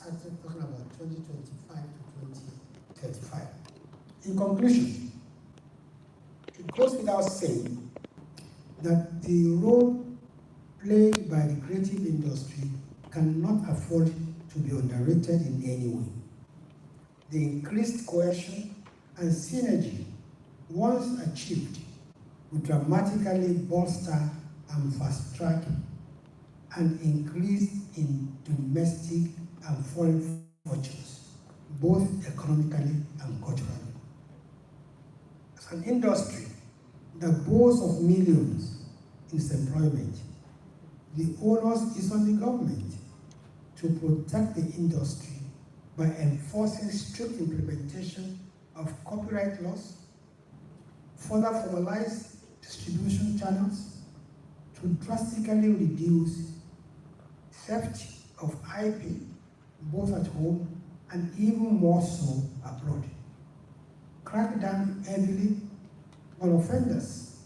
started talking about 2025 to 2035. In conclusion, it goes without saying that the role played by the creative industry cannot afford to be underrated in any way. The increased cohesion and synergy, once achieved, will dramatically bolster and fast-track an increase in domestic and foreign fortunes, both economically and culturally. As an industry that boasts of millions in its employment, the onus is on the government to protect the industry by enforcing strict implementation of copyright laws, further formalize distribution channels to drastically reduce theft of IP, both at home and even more so abroad. Crack down heavily on offenders,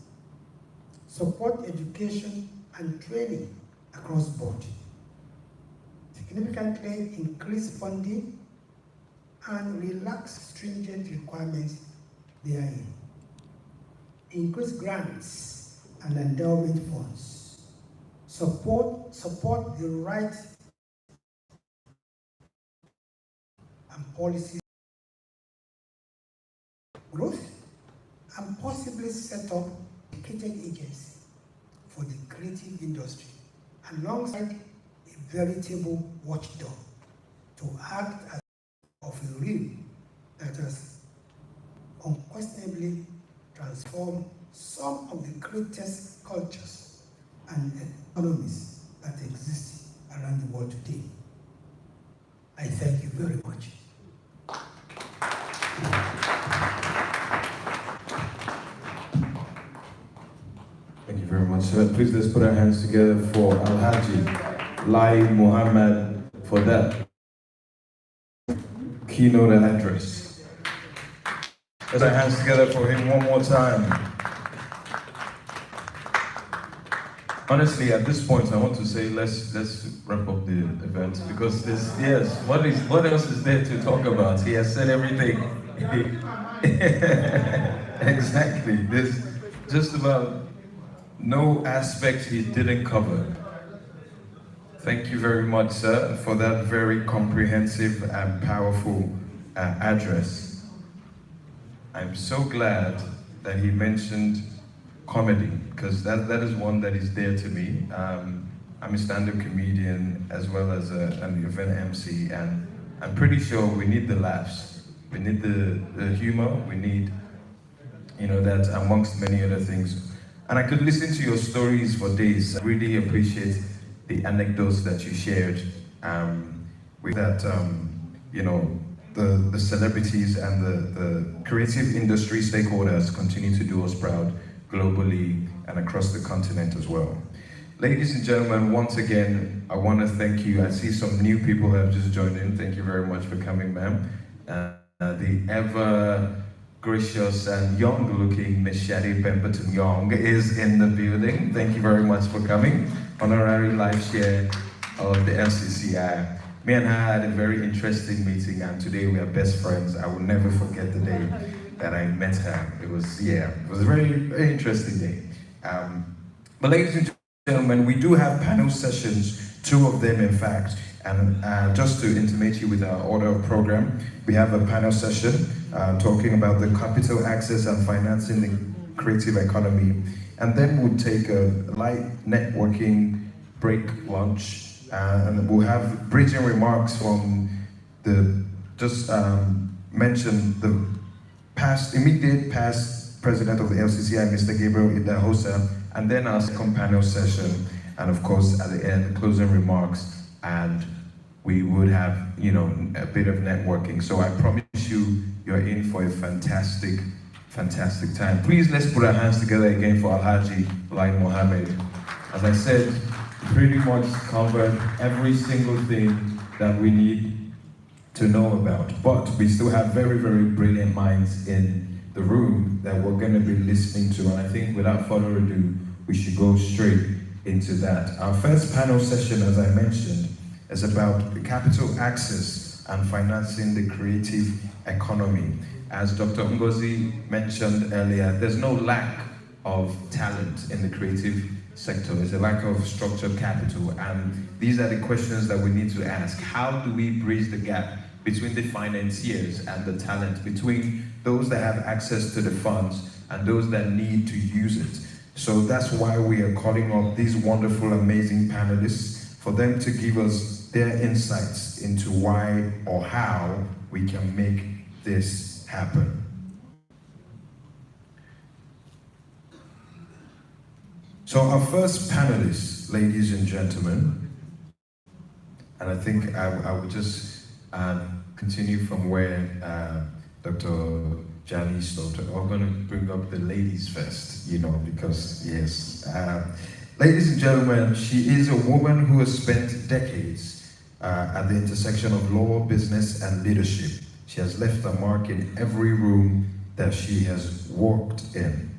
support education and training across board, significantly increase funding and relax stringent requirements therein, increase grants and endowment funds, support the rights and policies growth, and possibly set up a dedicated agency for the creative industry alongside a veritable watchdog to act as of a real that has unquestionably transformed some of the greatest cultures and economies that exist around the world today. I thank you very much. Thank you very much, sir. Please let's put our hands together for Alhaji Lai Mohammed for that keynote address. Let's put our hands together for him one more time. Honestly, at this point, I want to say let's wrap up the event because what else is there to talk about? He has said everything. Exactly. There's just about no aspect he didn't cover. Thank you very much, sir, for that very comprehensive and powerful address. I'm so glad that he mentioned comedy, because that is one that is dear to me. I'm a stand-up comedian as well as an event MC, and I'm pretty sure we need the laughs. We need the humor, we need, that amongst many other things. And I could listen to your stories for days. I really appreciate the anecdotes that you shared with that, the celebrities and the creative industry stakeholders continue to do us proud globally and across the continent as well. Ladies and gentlemen, once again, I want to thank you. I see some new people have just joined in. Thank you very much for coming, ma'am. The ever gracious and young-looking Miss Shadi Pemberton Young is in the building. Thank you very much for coming. Honorary live share of the LCCI. Me and her had a very interesting meeting, and today we are best friends. I will never forget the day that I met her. It was a very, very interesting day. But ladies and gentlemen, we do have panel sessions, 2 of them in fact. And just to intimate you with our order of program, we have a panel session talking about the capital access and financing the creative economy. And then we'll take a light networking break lunch. And we'll have bridging remarks from mention the immediate past president of the LCCI, Mr. Gabriel Idahosa, and then our second panel session. And of course, at the end, closing remarks. And we would have, a bit of networking. So I promise you, you're in for a fantastic, fantastic time. Please, let's put our hands together again for Alhaji Lai Mohammed. As I said, pretty much covered every single thing that we need to know about. But we still have very, very brilliant minds in the room that we're going to be listening to. And I think without further ado, we should go straight into that. Our first panel session, as I mentioned, It's about the capital access and financing the creative economy. As Dr. Ngozi mentioned earlier, there's no lack of talent in the creative sector. There's a lack of structured capital, and these are the questions that we need to ask. How do we bridge the gap between the financiers and the talent, between those that have access to the funds and those that need to use it? So that's why we are calling up these wonderful, amazing panelists for them to give us their insights into why or how we can make this happen. So our first panelist, ladies and gentlemen, and I think I would just continue from where Dr. Jani stopped. I'm going to bring up the ladies first, because yes. Ladies and gentlemen, she is a woman who has spent decades at the intersection of law, business, and leadership. She has left a mark in every room that she has walked in.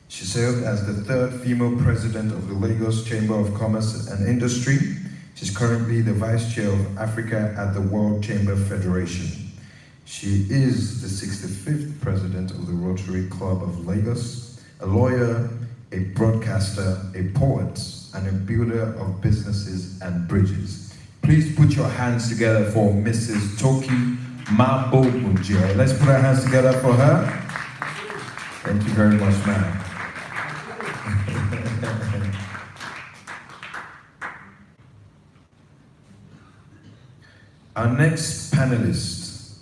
She served as the third female president of the Lagos Chamber of Commerce and Industry. She's currently the vice chair of Africa at the World Chamber Federation. She is the 65th president of the Rotary Club of Lagos, a lawyer, a broadcaster, a poet, and a builder of businesses and bridges. Please put your hands together for Mrs. Toki Mabo Munjia. Let's put our hands together for her. Thank you very much, ma'am. Our next panelist,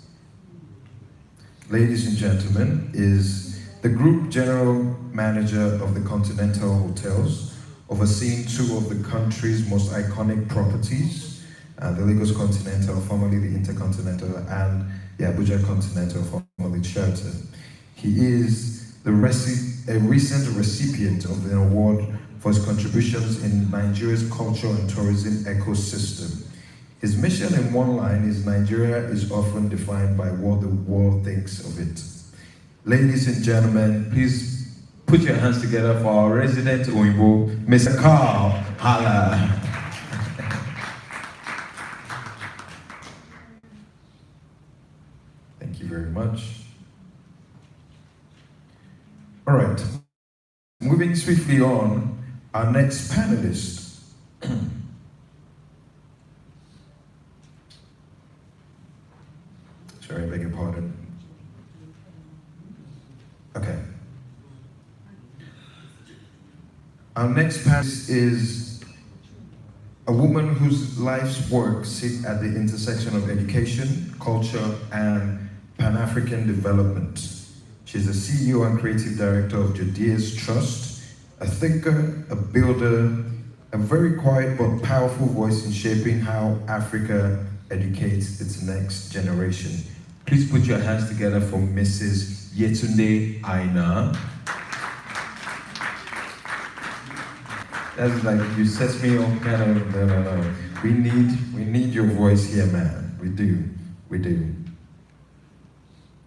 ladies and gentlemen, is the Group General Manager of the Continental Hotels, overseeing two of the country's most iconic properties, the Lagos Continental, formerly the Intercontinental, and the Abuja Continental, formerly Sheraton. He is a recent recipient of the award for his contributions in Nigeria's culture and tourism ecosystem. His mission in one line is Nigeria is often defined by what the world thinks of it. Ladies and gentlemen, please put your hands together for our resident Oyibo, Mr. Carl Hala. Thank you very much. All right, moving swiftly on, our next panelist. Sorry, I beg your pardon. Okay. Our next panelist is a woman whose life's work sit at the intersection of education, culture, and Pan-African development. She's the CEO and creative director of Judea's Trust, a thinker, a builder, a very quiet but powerful voice in shaping how Africa educates its next generation. Please put your hands together for Mrs. Yetunde Aina. That's like, you set me on kind of, no. We need your voice here, man. We do.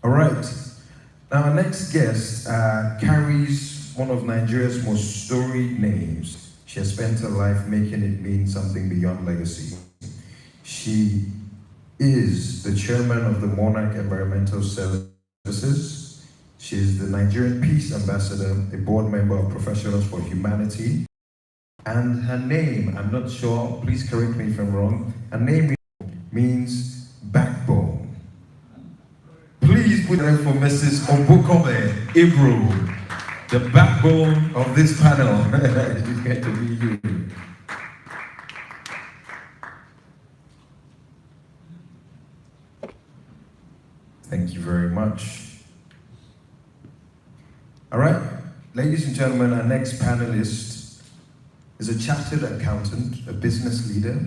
All right. Now, our next guest carries one of Nigeria's most storied names. She has spent her life making it mean something beyond legacy. She is the chairman of the Monarch Environmental Services. She is the Nigerian Peace Ambassador, a board member of Professionals for Humanity. And her name, I'm not sure, please correct me if I'm wrong, her name means backbone. Please put it up for Mrs. Obukobe Ibru, the backbone of this panel. She's going to be you. Thank you very much. All right, ladies and gentlemen, our next panelist is a chartered accountant, a business leader,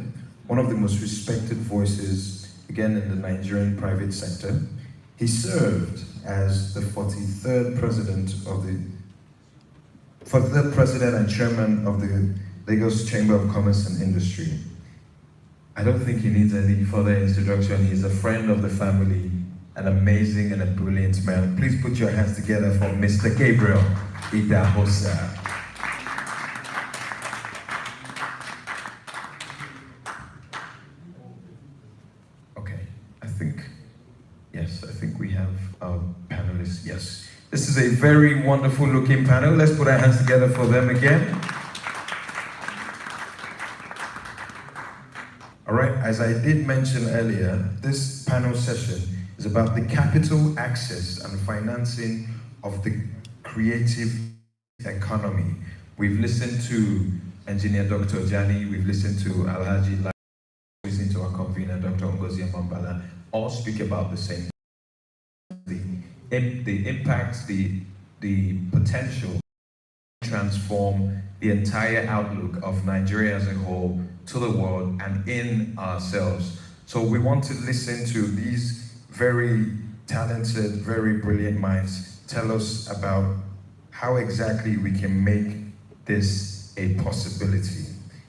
one of the most respected voices, again, in the Nigerian private sector. He served as the 43rd president and chairman of the Lagos Chamber of Commerce and Industry. I don't think he needs any further introduction. He's a friend of the family, an amazing and a brilliant man. Please put your hands together for Mr. Gabriel Idahosa. think we have our panelists. Yes. This is a very wonderful looking panel. Let's put our hands together for them again. All right, as I did mention earlier, this panel session is about the capital access and financing of the creative economy. We've listened to Engineer Dr. Jani, we've listened to Alhaji Lai, we've listened to our convener, Dr. Ngozi Mambala, all speak about the same thing. The impacts, the potential to transform the entire outlook of Nigeria as a whole to the world and in ourselves. So we want to listen to these very talented, very brilliant minds tell us about how exactly we can make this a possibility.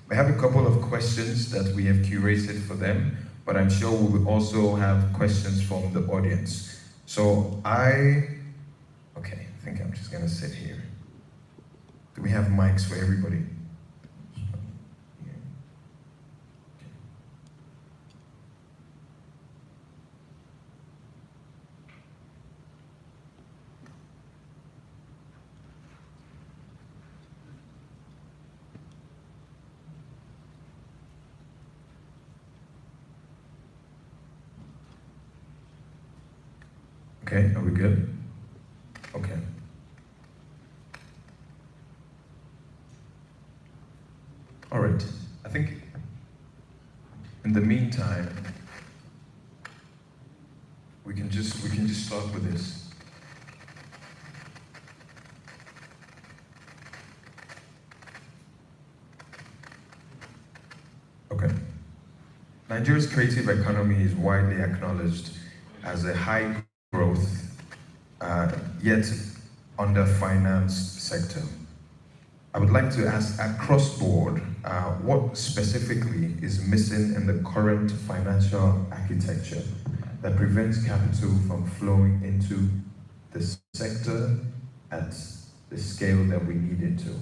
We have a couple of questions that we have curated for them, but I'm sure we will also have questions from the audience. So I think I'm just gonna sit here. Do we have mics for everybody? Okay, are we good? Okay. All right, I think in the meantime, we can just start with this. Okay. Nigeria's creative economy is widely acknowledged as a high growth, yet under-financed sector. I would like to ask, across board, what specifically is missing in the current financial architecture that prevents capital from flowing into the sector at the scale that we need it to?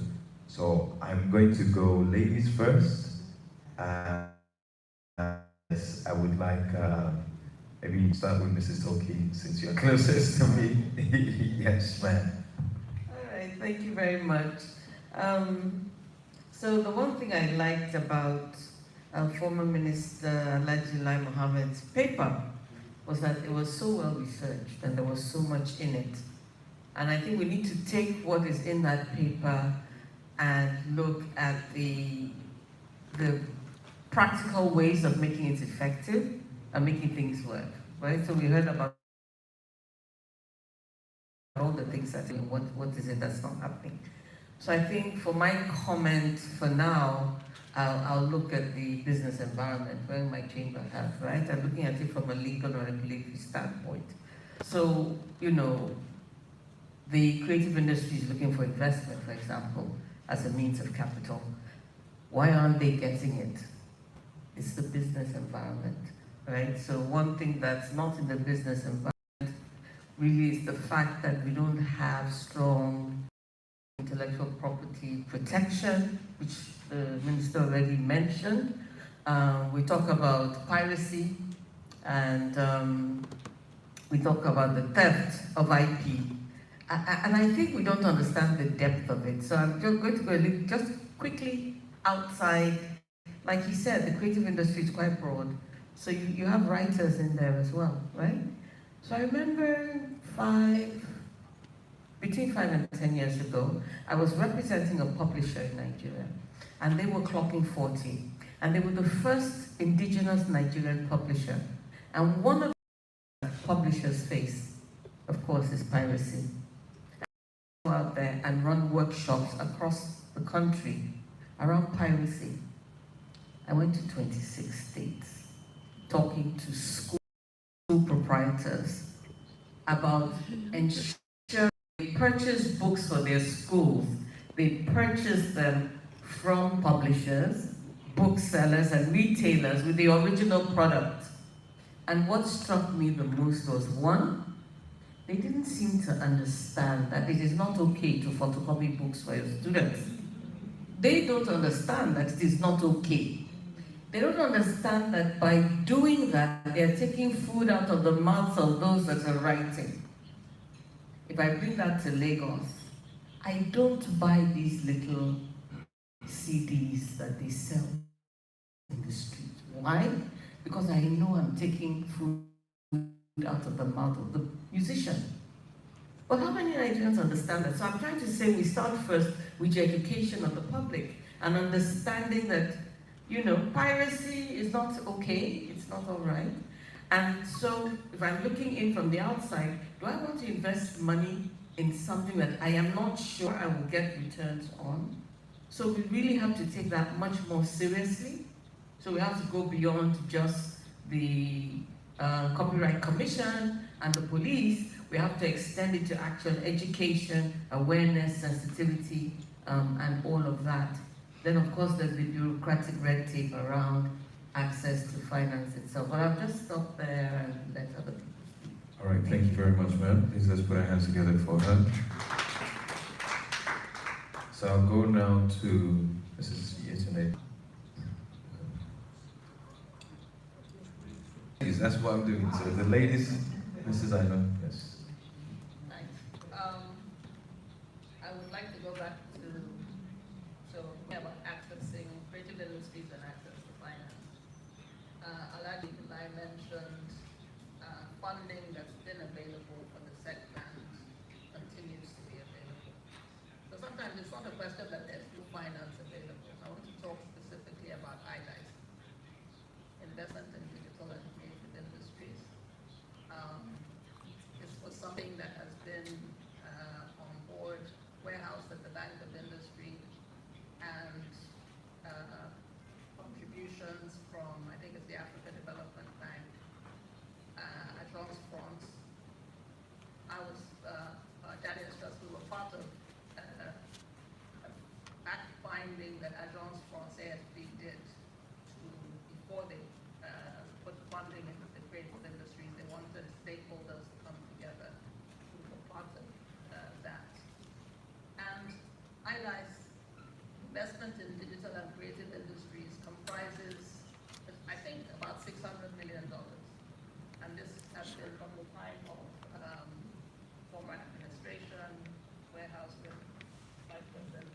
So I'm going to go ladies first. Yes, I would like maybe start with Mrs. Toki, since you're closest to me. Yes, ma'am. All right, thank you very much. So the one thing I liked about former Minister Alhaji Lai Mohammed's paper was that it was so well researched and there was so much in it. And I think we need to take what is in that paper and look at the practical ways of making it effective and making things work, right? So we heard about all the things that, what is it that's not happening? So I think for my comment for now, I'll look at the business environment, wearing my chamber hat, right? I'm looking at it from a legal or regulatory standpoint. So, you know, the creative industry is looking for investment, for example, as a means of capital. Why aren't they getting it? It's the business environment, right? So one thing that's not in the business environment really is the fact that we don't have strong intellectual property protection, which the minister already mentioned. We talk about piracy, and we talk about the theft of IP. And I think we don't understand the depth of it. So I'm just going to go a little, just quickly outside. Like he said, the creative industry is quite broad. So you have writers in there as well, right? So I remember between 5 and 10 years ago, I was representing a publisher in Nigeria, and they were clocking 40. And they were the first indigenous Nigerian publisher. And one of the publishers face, of course, is piracy. Go out there and run workshops across the country around piracy. I went to 26 states, talking to school proprietors about ensuring they purchase books for their schools. They purchase them from publishers, booksellers, and retailers with the original product. And what struck me the most was, one, they didn't seem to understand that it is not okay to photocopy books for your students. They don't understand that it is not okay. They don't understand that by doing that, they're taking food out of the mouths of those that are writing. If I bring that to Lagos, I don't buy these little CDs that they sell in the street. Why? Because I know I'm taking food out of the mouth of the musician. But how many Nigerians understand that? So I'm trying to say we start first with the education of the public and understanding that, you know, piracy is not okay, it's not all right. And so if I'm looking in from the outside, do I want to invest money in something that I am not sure I will get returns on? So we really have to take that much more seriously. So we have to go beyond just the Copyright Commission and the police. We have to extend it to actual education, awareness, sensitivity, and all of that. Then of course there's the bureaucratic red tape around access to finance itself. But I'll just stop there and let other people speak. All right, thank you very much, ma'am. Please let's put our hands together for her. So I'll go now to Mrs. Yetunde. That's what I'm doing. So the ladies, Mrs. Aino, yes. Thanks. I would like to go back to about accessing creative industries and access to finance. Alhaji Bilal mentioned funding that's been available for the sector and continues to be available. So sometimes it's not a question that there's no finance available. I want to talk specifically about IDICE, investment in digital and creative industries. This was something that has been on board, warehoused at the Bank of Industry, and contributions from, I think it's the African Development Bank, Agence France. I was, Daniel Strauss, we were part of fact finding that Agence France AFP did before they put funding into the creative industries. They wanted stakeholders to come together. We were part of that. And IDICE, investment in digital and creative industries, comprises, I think, about $600 million. And this has been from the time of former administration, warehouse with Vice President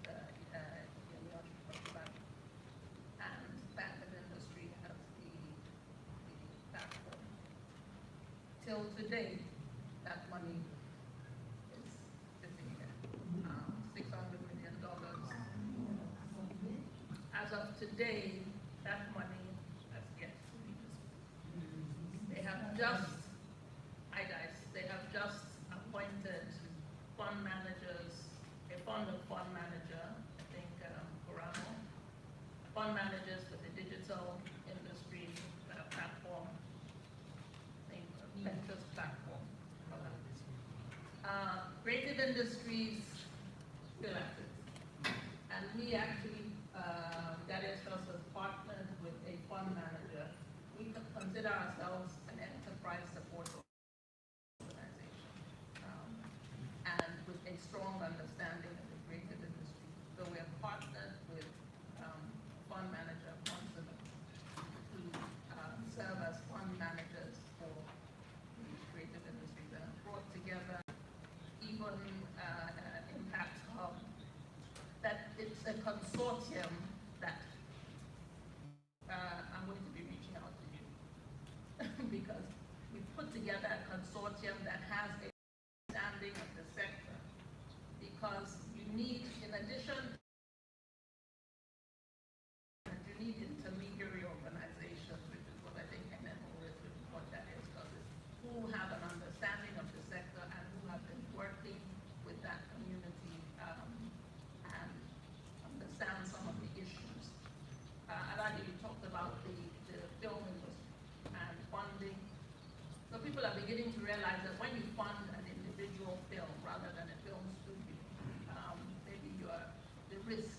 and Bank of Industry as the platform. Till today, that money is sitting here, $600 million. As of today, that money has yet to be disbursed. They have just, they have just appointed fund managers, a fund manager, I think Corano, fund managers for the digital industry platform, I think Ventures platform. Creative industries still active. And we actually, Darius Strauss has partnered with a fund manager. We consider ourselves an enterprise support organization, and with a strong understanding of the creative industry. So we have partnered with fund manager, Consumer, to serve as fund managers for the creative industries, and brought together even Impact Hub, that it's a consortium that I'm going to be reaching out to you because we put together a consortium that has a understanding of the sector, because you need, in addition, you need intermediary organizations, which is what I think NMO is, which is what that is, who have an understanding of the sector and who have been working with that community and understand some of the issues. Alhaji, you talked about the film industry and funding. So people are beginning to realize that when you fund an individual film rather than a film studio, maybe the risk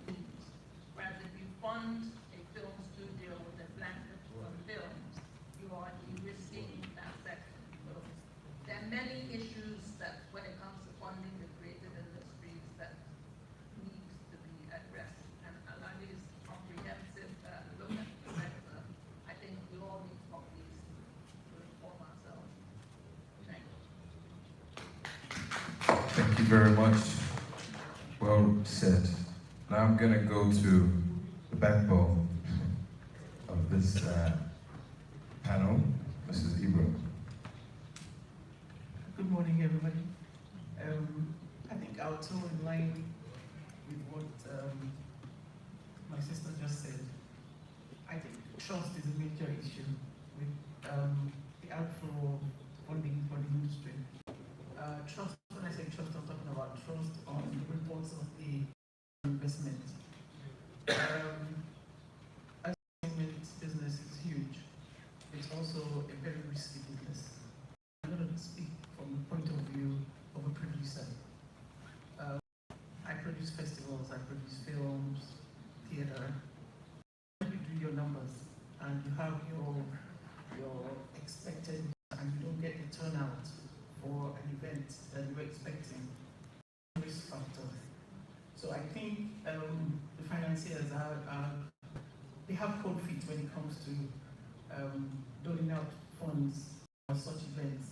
leaves. Whereas if you fund a film studio with a blanket for films, you are de-risking that sector. So there are many issues that when it comes to funding the creative industries that needs to be addressed. And Alhaji's comprehensive look at the you very much. Well said. Now I'm going to go to the backbone of this panel, Mrs. Ibro. Good morning, everybody. I think I'll toe in line with what my sister just said. I think trust is a major issue with the outflow of funding for the industry. Trust, when I say trust, I'm talking about trust on the reports of the investment. Entertainment business is huge. It's also a very risky business. I'm going to speak from the point of view of a producer. I produce festivals, I produce films, theater. You do your numbers and you have your expected and you don't get the turnout for an event that you were expecting. Risk factor. So I think the financiers they have cold feet when it comes to doling out funds for such events.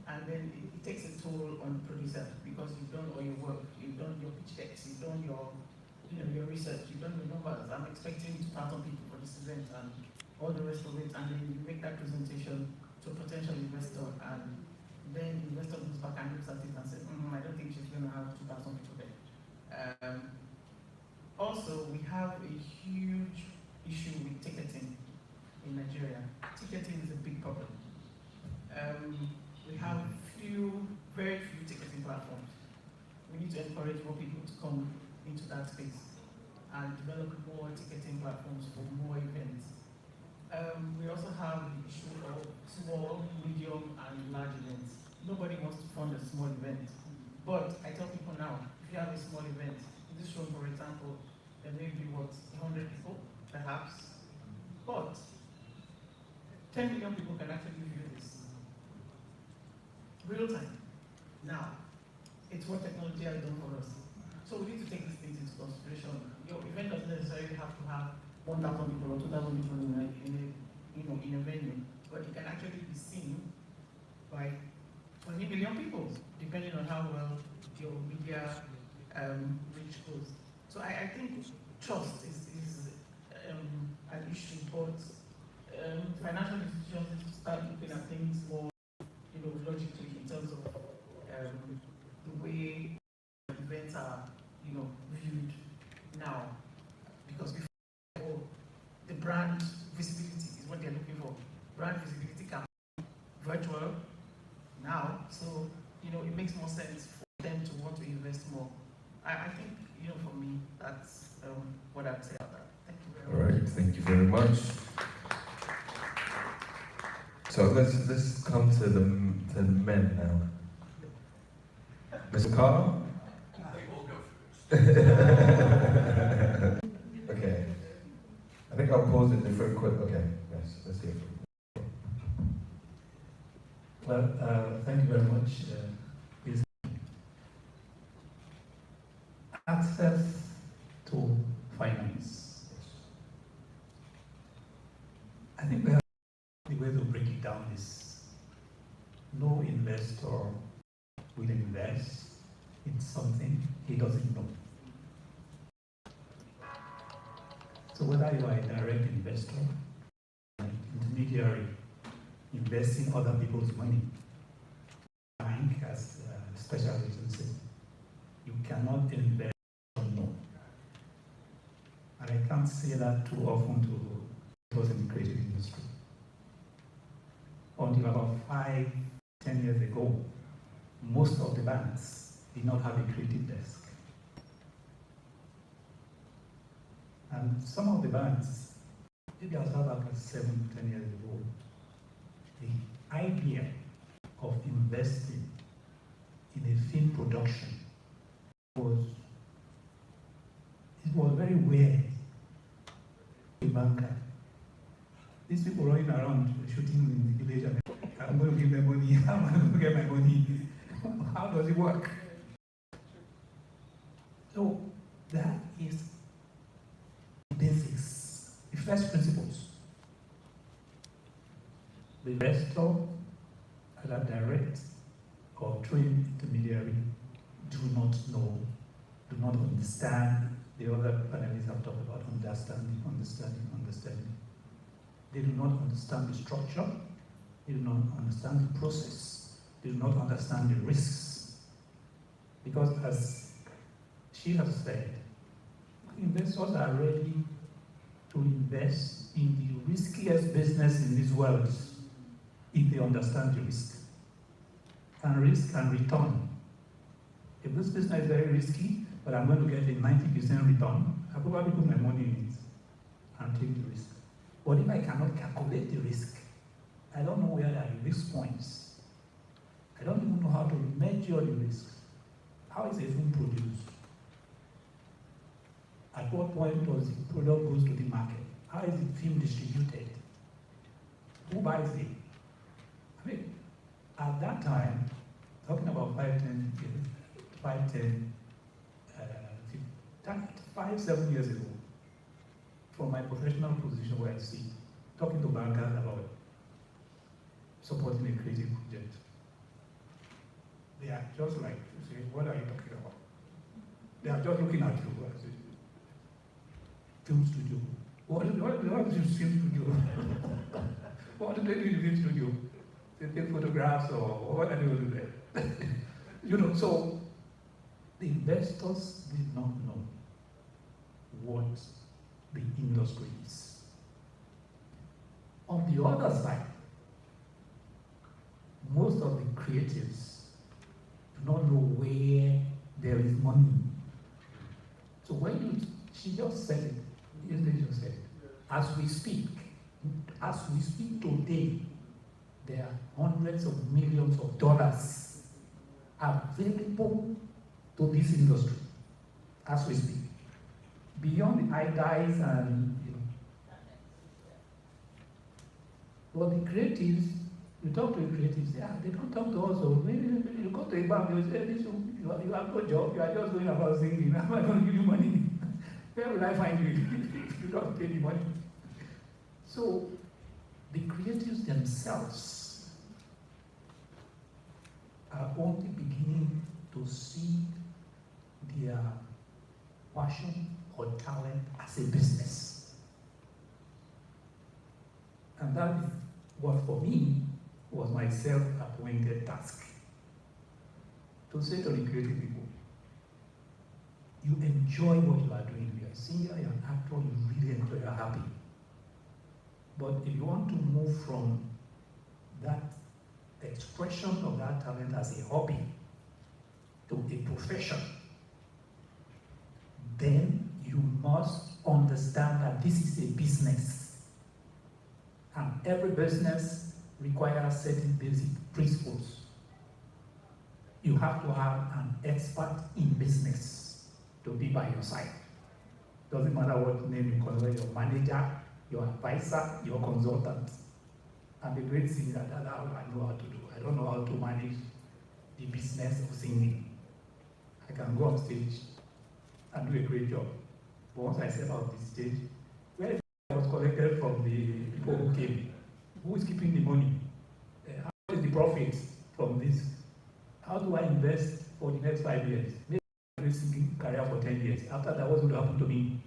And then it takes a toll on the producer because you've done all your work, you've done your pitch decks, you've done your research, you've done your numbers. I'm expecting 2,000 people for this event and all the rest of it, and then you make that presentation to a potential investor, and then the investor goes back and looks at it and says, I don't think she's going to have 2,000 people there. Also, we have a huge issue with ticketing in Nigeria. Ticketing is a big problem. We have very few ticketing platforms. We need to encourage more people to come into that space and develop more ticketing platforms for more events. We also have the issue of small, medium, and large events. Nobody wants to fund a small event. But I tell people now, if you have a small event, in this room, for example, there may be 100 people, perhaps. But 10 million people can actually view this. Real time. Now, it's what technology has done for us. So we need to take these things into consideration. Your event doesn't necessarily have to have 1,000 people or 2,000 people in a venue, but it can actually be seen by 20 million people, depending on how well your media reach goes. So I think trust is an issue, but financial institutions need to start looking at things more, logically in terms of the way events are, viewed now. Because before, the brand visibility is what they're looking for. Brand visibility can be virtual now, so it makes more sense for them to want to invest more. I think, for me, that's what I'd say about that. Thank you very much. All right, thank you very much. So let's come to the men now. Mr. Carter? Okay. I think I'll pose it different quick. Okay, yes, let's hear from you. Well, thank you very much. Access to finance. I think the way to break it down is no investor will invest in something he doesn't know. So whether you are a direct investor, an intermediary, investing other people's money, bank as a special agency, you cannot invest on no. And I can't say that too often to those in the creative industry. Until about 5-10 years ago, most of the banks did not have a creative desk. And some of the banks, maybe as far back as 7-10 years ago, the idea of investing in a film production was very weird. A banker. These people running around shooting in the village, I'm going to give them money, I'm going to get my money. How does it work? So that is the basics, the first principles. The investor, either direct or through intermediary, do not know, do not understand. The other panelists have talked about understanding. They do not understand the structure, they do not understand the process, they do not understand the risks. Because as she has said, investors are ready to invest in the riskiest business in this world if they understand the risk. And risk and return. If this business is very risky, but I'm going to get a 90% return, I'll probably put my money in it and take the risk. But if I cannot calculate the risk, I don't know where are the risk points. I don't even know how to measure the risks. How is a film produced? At what point does the product goes to the market? How is the film distributed? Who buys it? I mean, at that time, talking about 7 years ago, from my professional position where I sit, talking to bankers about supporting a creative project. They are just like, you say, what are you talking about? They are just looking at you. Film studio. What is your film studio? What do they do in the film studio? They take photographs or what are they going to do there? So the investors did not know what the industry is. On the other side, most of the creatives do not know where there is money. So she just said it, yesterday she said it, as we speak today, there are hundreds of millions of dollars available to this industry, as we speak. Beyond the IDIs and, But the creatives, you talk to the creatives, they don't talk to us. So maybe you go to a bank, you say, you have no job, you are just going about singing. How am I going to give you money? Where will I find you if you don't pay the money? So the creatives themselves are only beginning to see their passion or talent as a business. And that is what for me was my self-appointed task. To say to the creative people, you enjoy what you are doing. You're a singer, you're an actor, you really enjoy, you're happy. But if you want to move from that expression of that talent as a hobby to a profession, then you must understand that this is a business. And every business requires certain basic principles. You have to have an expert in business to be by your side. Doesn't matter what name you call it, your manager, your advisor, your consultant. And the great thing is that I know how to do. I don't know how to manage the business of singing. I can go on stage and do a great job. But once I step out the stage, where I was collected from the people who came, who is keeping the money? How is the profit from this? How do I invest for the next 5 years? Maybe I'm a singing career for 10 years. After that, what's going to happen to me?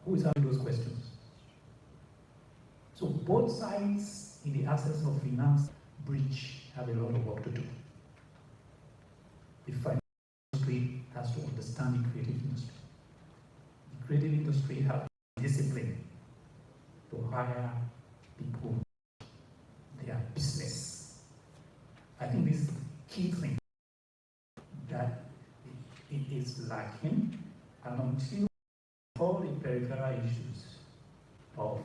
Who is having those questions? So both sides in the access of finance bridge have a lot of work to do. The finance industry has to understand the creative industry. The creative industry has discipline to hire people, their business. I think this is the key thing that it is lacking, and until all the peripheral issues of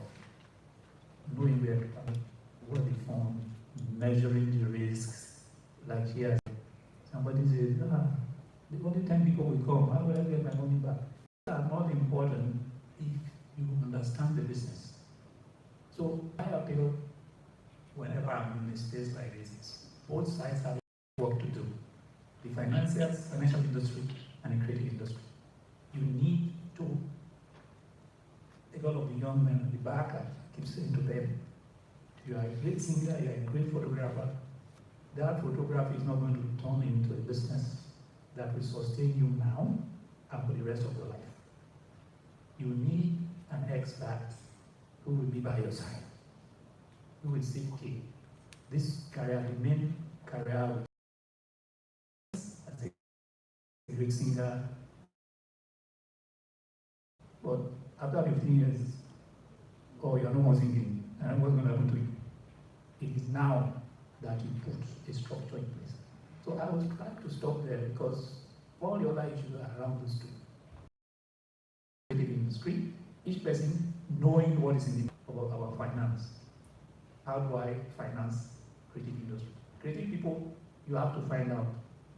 knowing where the fund, measuring the risks, like here, somebody says, the only 10 people will come, how will I get my money back? That's not important if you understand the business. So I appeal whenever I'm in a space like this, both sides have work to do. The financial industry and the creative industry. You need to, a lot of the young men at the back, I keep saying to them, you are a great singer, you are a great photographer. That photography is not going to turn into a business that will sustain you now and for the rest of your life. You need an expert who will be by your side, who will say, okay, this career, the main career as a great singer, but after 15 years, oh, you're no more singing, and what's going to happen to you? It is now that you put a structure in place. So I was trying to stop there because all your life you are around those two. Creative industry, each person knowing what is in the about our finance. How do I finance creative industry? Creative people, you have to find out.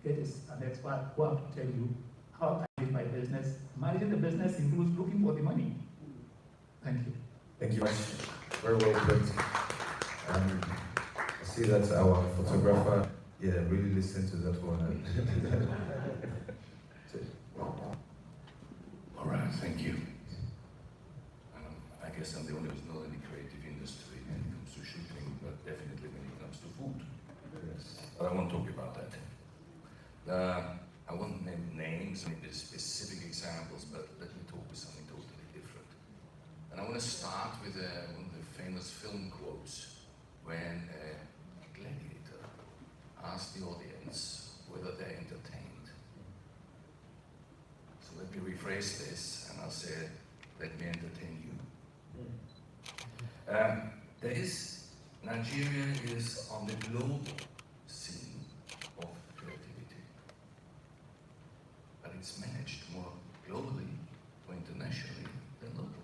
Get an expert who have to tell you how I manage my business. Managing the business includes looking for the money. Thank you. Thank you. Very well put. I see that our photographer, really listened to that one. All right, thank you. I guess I'm the only one who's not in the creative industry when it comes to shooting, but definitely when it comes to food. Yes. But I won't talk about that. I won't name names and the specific examples, but let me talk with something totally different. And I want to start with one of the famous film quotes when a gladiator asked the audience whether they're entertained. So let me rephrase this, and I'll say, let me entertain you. Nigeria is on the global scene of creativity, but it's managed more globally or internationally than local.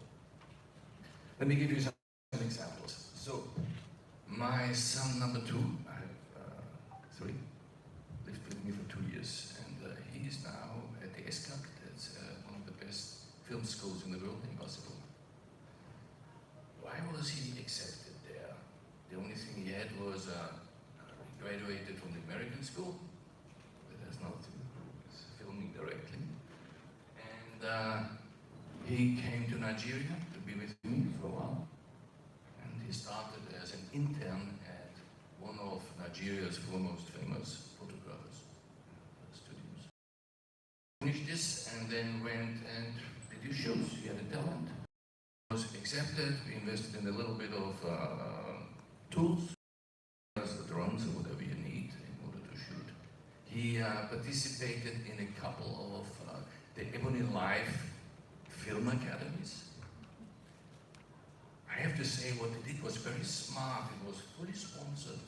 Let me give you some examples. So, my son number 2, I have 3, lived with me for 2 years, and he is now at the SCAC. That's one of the best film schools in the world in Barcelona. Why was he accepted there? The only thing he had was he graduated from the American school. That has nothing to do with filming directly. And he came to Nigeria to be with me for a while. And he started as an intern at one of Nigeria's foremost famous photographers studios. Finished this and then went and did his shows. He had a talent. Was accepted. We invested in a little bit of tools, drones or whatever you need in order to shoot. He participated in a couple of the Ebony Life film academies. I have to say what they did was very smart. It was fully sponsored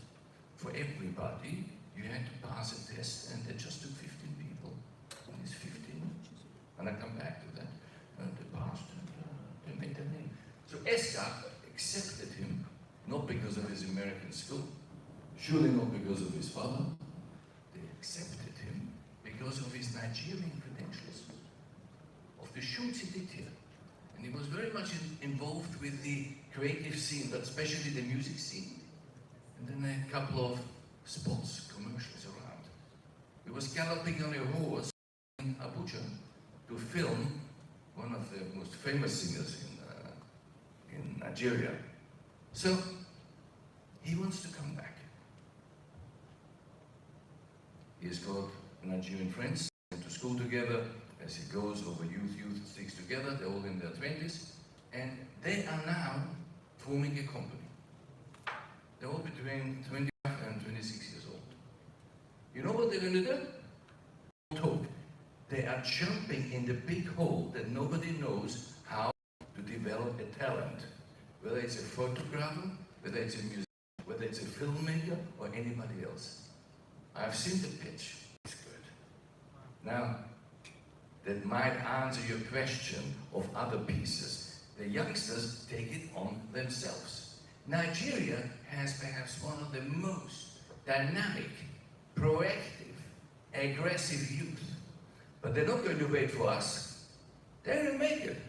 for everybody. You had to pass a test, and they just took 15 people. And these 15, and I come back to that, they passed. Made their name. So ESCAP accepted him, not because of his American school, surely not because of his father. They accepted him because of his Nigerian credentials, of the shoots he did here. And he was very much involved with the creative scene, but especially the music scene. And then a couple of spots, commercials around. He was galloping on a horse in Abuja to film one of the most famous singers in Nigeria. So he wants to come back. He has got Nigerian friends, went to school together. As he goes over youth sticks together, they're all in their 20s, and they are now forming a company. They're all between 25 and 26 years old. You know what they're going to do? Talk. They are jumping in the big hole that nobody knows how to develop a talent. Whether it's a photographer, whether it's a musician, whether it's a filmmaker, or anybody else. I've seen the pitch. It's good. Now, that might answer your question of other pieces. The youngsters take it on themselves. Nigeria has perhaps one of the most dynamic, proactive, aggressive youth. But they're not going to wait for us. They're going to make it.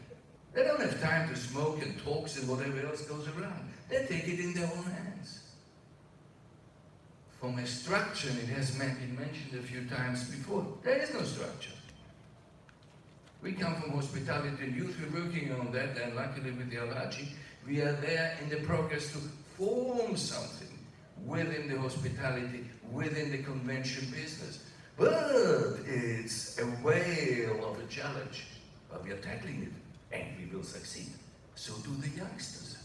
They don't have time to smoke and talks and whatever else goes around. They take it in their own hands. From a structure, it has been mentioned a few times before, there is no structure. We come from hospitality and youth, we're working on that, and luckily with the Alaji, we are there in the progress to form something within the hospitality, within the convention business. But it's a whale of a challenge, but we are tackling it, and we will succeed. So do the youngsters.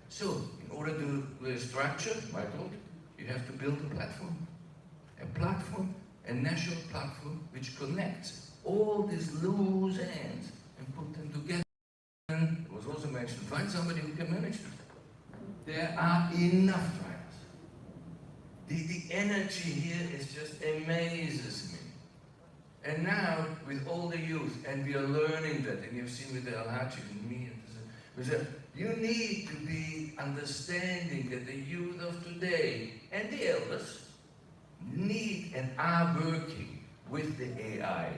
So, in order to structure, Michael, you have to build a platform, a national platform which connects all these loose ends and put them together. And it was also mentioned, find somebody who can manage it. There are enough trials. The energy here is just amazes me. And now, with all the youth, and we are learning that, and you've seen with the Al-Haji and me, you need to be understanding that the youth of today and the elders need and are working with the AI.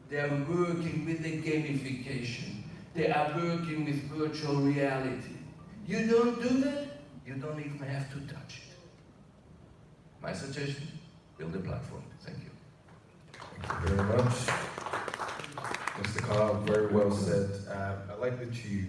They are working with the gamification. They are working with virtual reality. You don't do that, you don't even have to touch it. My suggestion, build a platform. Thank you. Thank you very much. Mr. Carl, very well said. I like that you